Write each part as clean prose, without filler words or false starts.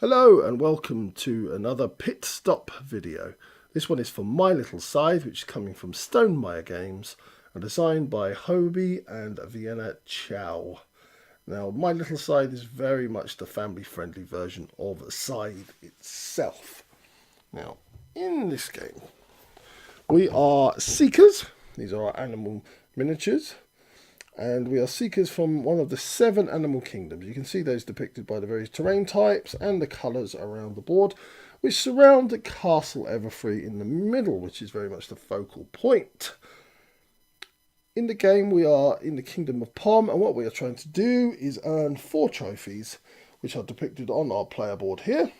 Hello and welcome to another pit stop video. This one is for My Little Scythe, which is coming from Stonemaier Games and designed by Hoby and Vienna Chou. Now, My Little Scythe is very much the family-friendly version of Scythe itself. Now, in this game, we are seekers. These are our animal miniatures. And we are seekers from one of the 7 animal kingdoms. You can see those depicted by the various terrain types and the colours around the board, which surround the Castle Everfree in the middle, which is very much the focal point. In the game, we are in the Kingdom of Pom, and what we are trying to do is earn 4 trophies, which are depicted on our player board here,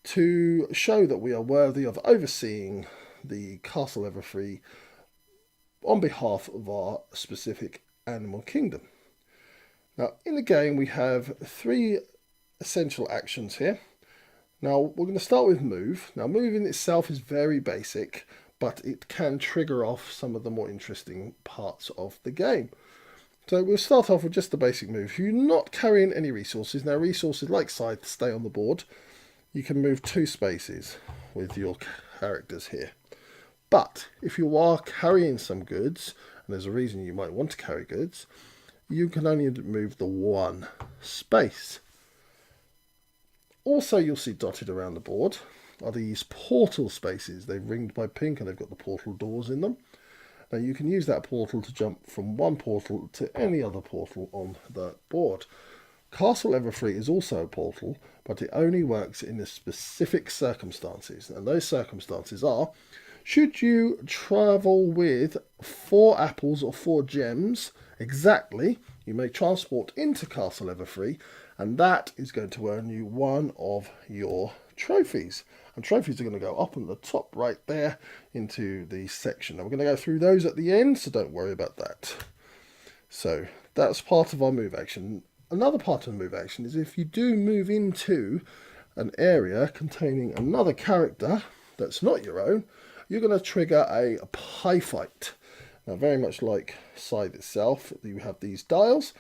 to show that we are worthy of overseeing the Castle Everfree on behalf of our specific animal kingdom. Now, in the game, we have 3 essential actions here. Now, we're going to start with move. Now, moving itself is very basic, but it can trigger off some of the more interesting parts of the game. So we'll start off with just the basic move. If you're not carrying any resources, now resources like Scythe stay on the board, you can move 2 spaces with your characters here. But if you are carrying some goods, and there's a reason you might want to carry goods, you can only move the 1 space. Also, you'll see dotted around the board are these portal spaces. They're ringed by pink and they've got the portal doors in them. Now you can use that portal to jump from one portal to any other portal on the board. Castle Everfree is also a portal, but it only works in the specific circumstances, and those circumstances are: should you travel with 4 apples or 4 gems exactly, you may transport into Castle Everfree, and that is going to earn you 1 of your trophies. And trophies are going to go up on the top right there into the section. Now we're going to go through those at the end, so don't worry about that. So that's part of our move action. Another part of the move action is if you do move into an area containing another character that's not your own, you're going to trigger a pie fight. Now, very much like Scythe itself, you have these dials,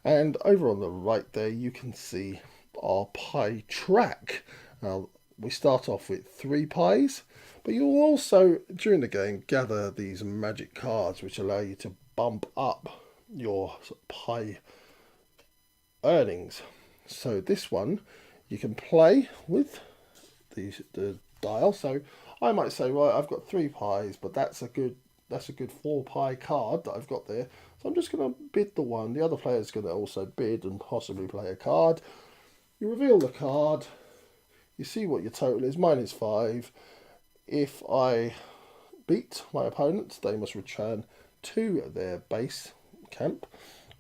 and over on the right there you can see our pie track. Now, we start off with 3 pies, but you'll also, during the game, gather these magic cards which allow you to bump up your pie earnings. So this one, you can play with the dial. So I might say, right, I've got 3 pies, but that's a good 4 pie card that I've got there. So I'm just going to bid the 1. The other player's going to also bid and possibly play a card. You reveal the card. You see what your total is. Mine is 5. If I beat my opponent, they must return to their base camp,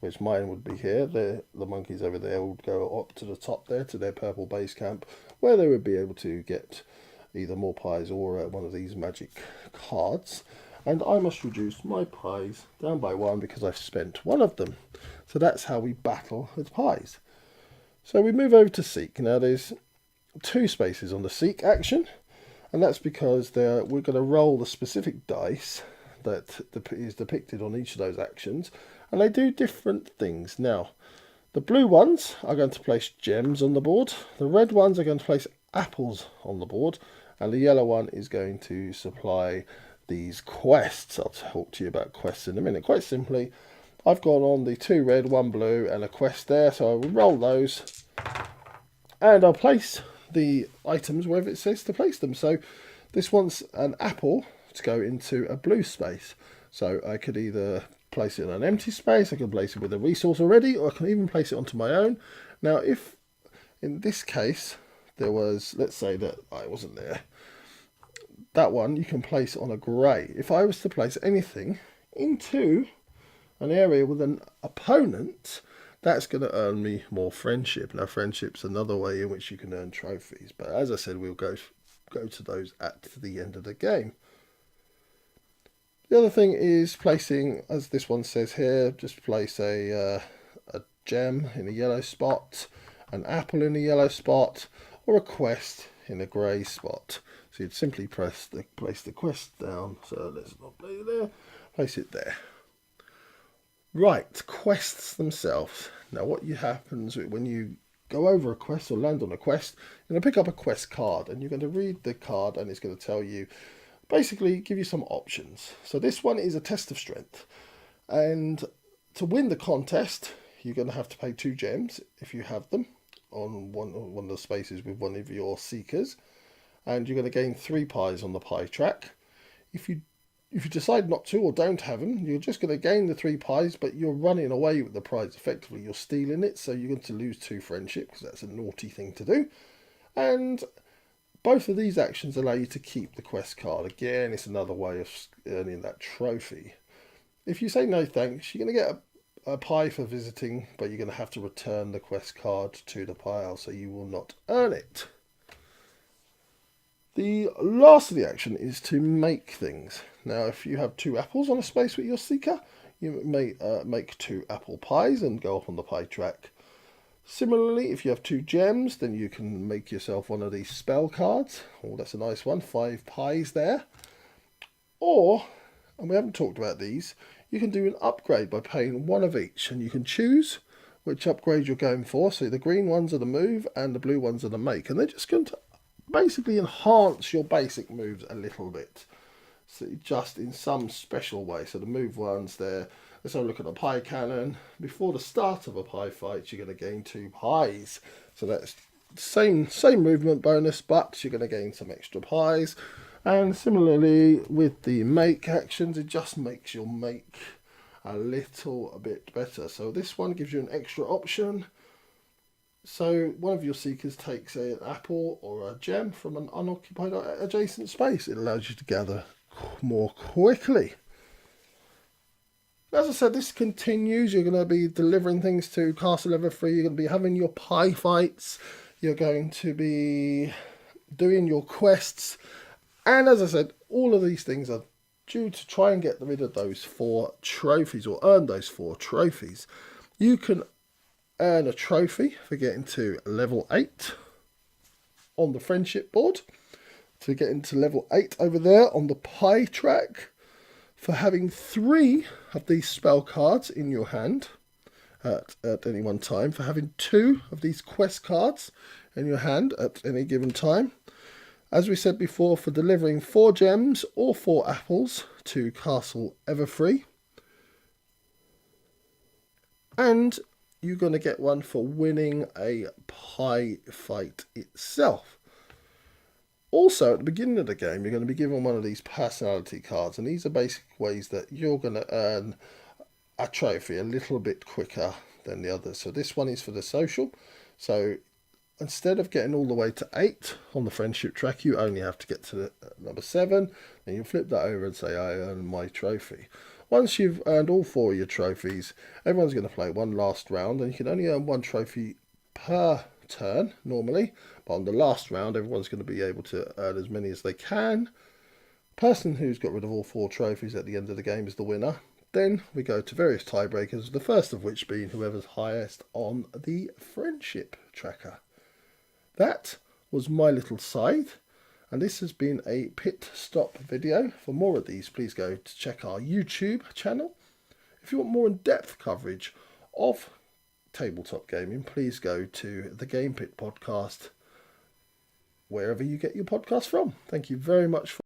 which mine would be here. The monkeys over there would go up to the top there to their purple base camp, where they would be able to get either more pies or one of these magic cards. And I must reduce my pies down by 1 because I've spent 1 of them. So that's how we battle with pies. So we move over to seek. Now there's 2 spaces on the seek action, and that's because we're going to roll the specific dice that is depicted on each of those actions, and they do different things. Now, the blue ones are going to place gems on the board, the red ones are going to place apples on the board, and the yellow one is going to supply these quests. I'll talk to you about quests in a minute. Quite simply, I've gone on the 2 red, 1 blue, and a quest there, so I will roll those, and I'll place the items wherever it says to place them. So this wants an apple to go into a blue space, so I could either place it in an empty space, I can place it with a resource already, or I can even place it onto my own. Now, if in this case there was, let's say that I wasn't there, that one you can place on a grey. If I was to place anything into an area with an opponent, that's going to earn me more friendship. Now, friendship's another way in which you can earn trophies, but as I said, we'll go to those at the end of the game. The other thing is placing, as this one says here, just place a gem in a yellow spot, an apple in a yellow spot, or a quest in a grey spot. So you'd simply place the quest down. So let's not place it there. Place it there. Right, quests themselves. Now what happens when you go over a quest or land on a quest, you're going to pick up a quest card and you're going to read the card and it's going to tell you, basically give you some options. So this one is a test of strength, and to win the contest you're going to have to pay 2 gems if you have them on one of the spaces with one of your seekers, and you're going to gain 3 pies on the pie track. If you decide not to or don't have them, you're just going to gain the 3 pies, but you're running away with the prize. Effectively, you're stealing it, so you're going to lose 2 friendship because that's a naughty thing to do. And both of these actions allow you to keep the quest card. Again, it's another way of earning that trophy. If you say no thanks, you're going to get a pie for visiting, but you're going to have to return the quest card to the pile, so you will not earn it. The last of the action is to make things. Now, if you have 2 apples on a space with your seeker, you may make 2 apple pies and go up on the pie track. Similarly, if you have 2 gems, then you can make yourself one of these spell cards. Oh, that's a nice one, 5 pies there. Or, and we haven't talked about these, you can do an upgrade by paying 1 of each, and you can choose which upgrade you're going for. So the green ones are the move and the blue ones are the make, and they're just going to basically enhance your basic moves a little bit. So just in some special way. So the move ones there. Let's have a look at the pie cannon. Before the start of a pie fight, you're going to gain 2 pies. So that's same movement bonus, but you're going to gain some extra pies. And similarly with the make actions, it just makes your make a little bit better. So this one gives you an extra option. So one of your seekers takes an apple or a gem from an unoccupied adjacent space. It allows you to gather more quickly. As I said, this continues. You're going to be delivering things to Castle Everfree. You're going to be having your pie fights. You're going to be doing your quests. And as I said, all of these things are due to try and get rid of those 4 trophies, or earn those 4 trophies. You can earn a trophy for getting to level 8 on the friendship board, to get into level 8 over there on the pie track, for having 3 of these spell cards in your hand at any one time, for having 2 of these quest cards in your hand at any given time. As we said before, for delivering 4 gems or 4 apples to Castle Everfree. And you're going to get one for winning a pie fight itself. Also, at the beginning of the game, you're going to be given one of these personality cards, and these are basic ways that you're going to earn a trophy a little bit quicker than the others. So this one is for the social. So instead of getting all the way to 8 on the friendship track, you only have to get to number 7, and you flip that over and say, I earn my trophy. Once you've earned all 4 of your trophies, everyone's going to play one last round, and you can only earn 1 trophy per turn normally, but on the last round everyone's going to be able to earn as many as they can. Person who's got rid of all 4 trophies at the end of the game is the winner. Then we go to various tiebreakers, the first of which being whoever's highest on the friendship tracker. That was My Little Scythe, and this has been a pit stop video. For more of these, please go to check our YouTube channel. If you want more in-depth coverage of tabletop gaming, please go to the Game Pit podcast, wherever you get your podcast from. Thank you very much for